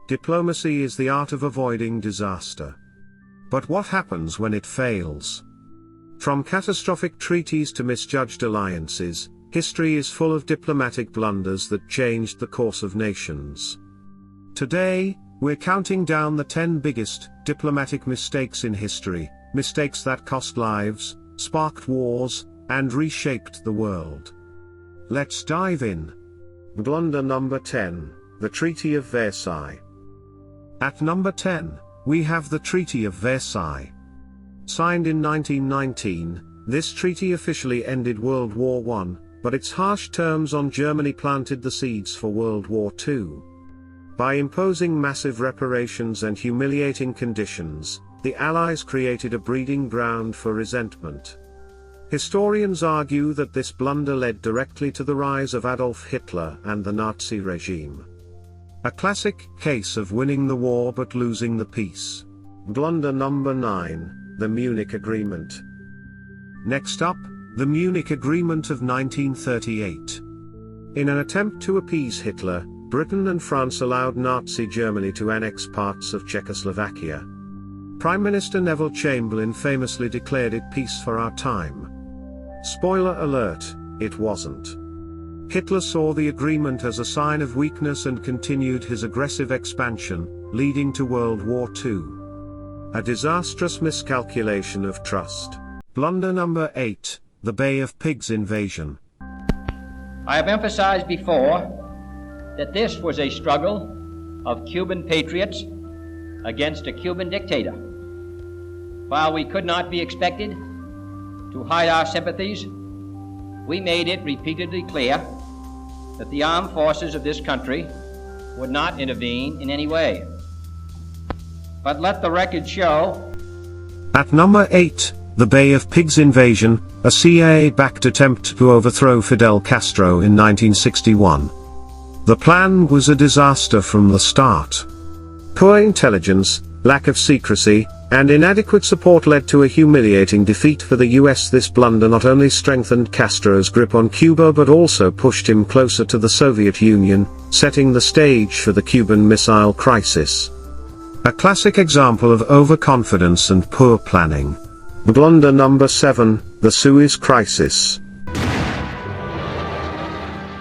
Diplomacy is the art of avoiding disaster. But what happens when it fails? From catastrophic treaties to misjudged alliances, history is full of diplomatic blunders that changed the course of nations. Today, we're counting down the 10 biggest diplomatic mistakes in history, mistakes that cost lives, sparked wars, and reshaped the world. Let's dive in. Blunder number 10, the Treaty of Versailles. At number 10, we have the Treaty of Versailles. Signed in 1919, this treaty officially ended World War I, but its harsh terms on Germany planted the seeds for World War II. By imposing massive reparations and humiliating conditions, the Allies created a breeding ground for resentment. Historians argue that this blunder led directly to the rise of Adolf Hitler and the Nazi regime. A classic case of winning the war but losing the peace. Blunder number 9, the Munich Agreement. Next up, the Munich Agreement of 1938. In an attempt to appease Hitler, Britain and France allowed Nazi Germany to annex parts of Czechoslovakia. Prime Minister Neville Chamberlain famously declared it peace for our time. Spoiler alert, it wasn't. Hitler saw the agreement as a sign of weakness and continued his aggressive expansion, leading to World War II. A disastrous miscalculation of trust. Blunder number 8, the Bay of Pigs invasion. I have emphasized before that this was a struggle of Cuban patriots against a Cuban dictator. While we could not be expected to hide our sympathies, we made it repeatedly clear that the armed forces of this country would not intervene in any way. But let the record show. At number 8, the Bay of Pigs invasion, a CIA-backed attempt to overthrow Fidel Castro in 1961. The plan was a disaster from the start. Poor intelligence, lack of secrecy, and inadequate support led to a humiliating defeat for the US. This blunder not only strengthened Castro's grip on Cuba but also pushed him closer to the Soviet Union, setting the stage for the Cuban Missile Crisis. A classic example of overconfidence and poor planning. Blunder number 7, the Suez Crisis.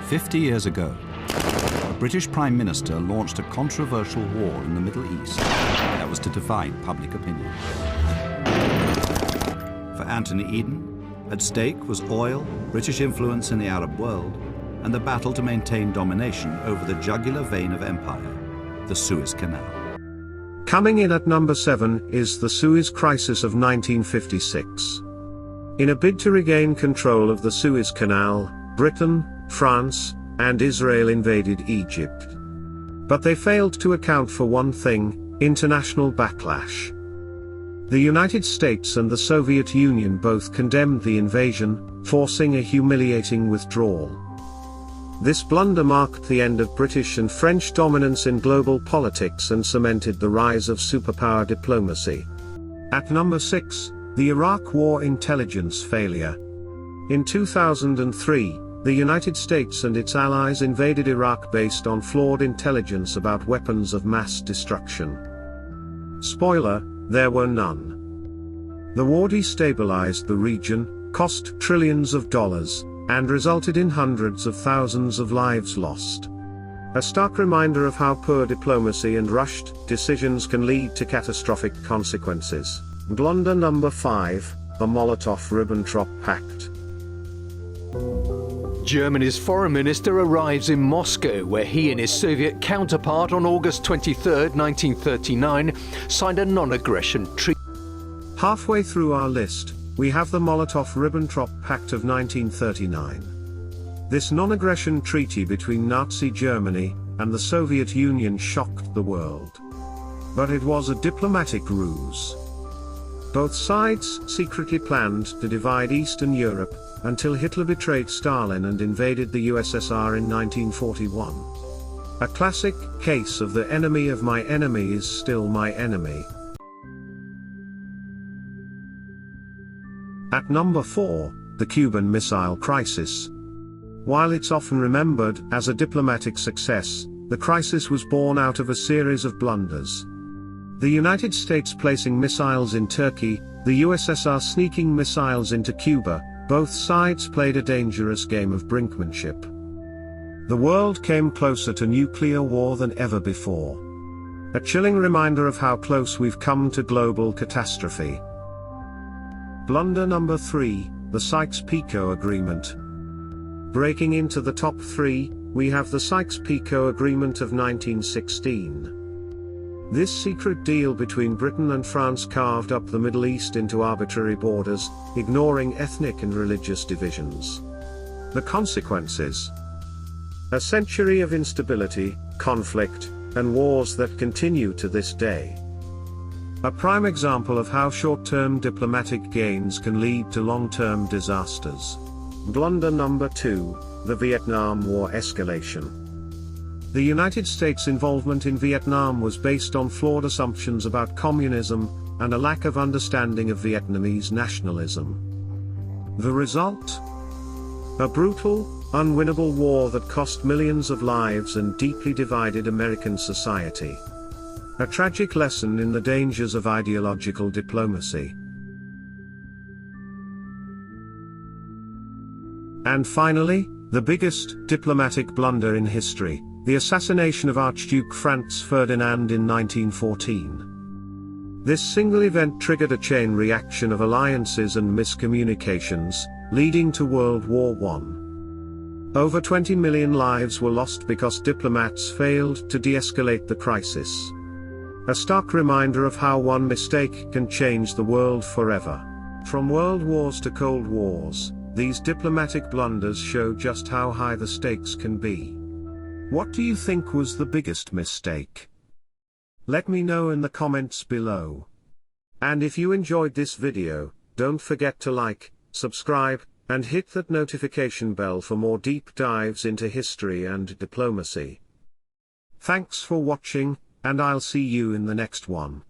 50 years ago, a British Prime Minister launched a controversial war in the Middle East that was to divide public opinion. For Anthony Eden, at stake was oil, British influence in the Arab world, and the battle to maintain domination over the jugular vein of empire, the Suez Canal. Coming in at number 7 is the Suez Crisis of 1956. In a bid to regain control of the Suez Canal, Britain, France, and Israel invaded Egypt. But they failed to account for one thing: international backlash. The United States and the Soviet Union both condemned the invasion, forcing a humiliating withdrawal. This blunder marked the end of British and French dominance in global politics and cemented the rise of superpower diplomacy. At number 6, the Iraq War intelligence failure. In 2003, the United States and its allies invaded Iraq based on flawed intelligence about weapons of mass destruction. Spoiler, there were none. The war destabilized the region, cost trillions of dollars, and resulted in hundreds of thousands of lives lost. A stark reminder of how poor diplomacy and rushed decisions can lead to catastrophic consequences. Blunder number 5, the Molotov-Ribbentrop Pact. Germany's foreign minister arrives in Moscow, where he and his Soviet counterpart on August 23, 1939, signed a non-aggression treaty. Halfway through our list, we have the Molotov-Ribbentrop Pact of 1939. This non-aggression treaty between Nazi Germany and the Soviet Union shocked the world. But it was a diplomatic ruse. Both sides secretly planned to divide Eastern Europe, until Hitler betrayed Stalin and invaded the USSR in 1941. A classic case of the enemy of my enemy is still my enemy. At number 4, the Cuban Missile Crisis. While it's often remembered as a diplomatic success, the crisis was born out of a series of blunders. The United States placing missiles in Turkey, the USSR sneaking missiles into Cuba, both sides played a dangerous game of brinkmanship. The world came closer to nuclear war than ever before. A chilling reminder of how close we've come to global catastrophe. Blunder number 3, the Sykes-Picot Agreement. Breaking into the top 3, we have the Sykes-Picot Agreement of 1916. This secret deal between Britain and France carved up the Middle East into arbitrary borders, ignoring ethnic and religious divisions. The consequences: a century of instability, conflict, and wars that continue to this day. A prime example of how short-term diplomatic gains can lead to long-term disasters. Blunder number 2, the Vietnam War escalation. The United States' involvement in Vietnam was based on flawed assumptions about communism, and a lack of understanding of Vietnamese nationalism. The result? A brutal, unwinnable war that cost millions of lives and deeply divided American society. A tragic lesson in the dangers of ideological diplomacy. And finally, the biggest diplomatic blunder in history, the assassination of Archduke Franz Ferdinand in 1914. This single event triggered a chain reaction of alliances and miscommunications, leading to World War I. Over 20 million lives were lost because diplomats failed to de-escalate the crisis. A stark reminder of how one mistake can change the world forever. From world wars to cold wars, these diplomatic blunders show just how high the stakes can be. What do you think was the biggest mistake? Let me know in the comments below. And if you enjoyed this video, don't forget to like, subscribe, and hit that notification bell for more deep dives into history and diplomacy. Thanks for watching, and I'll see you in the next one.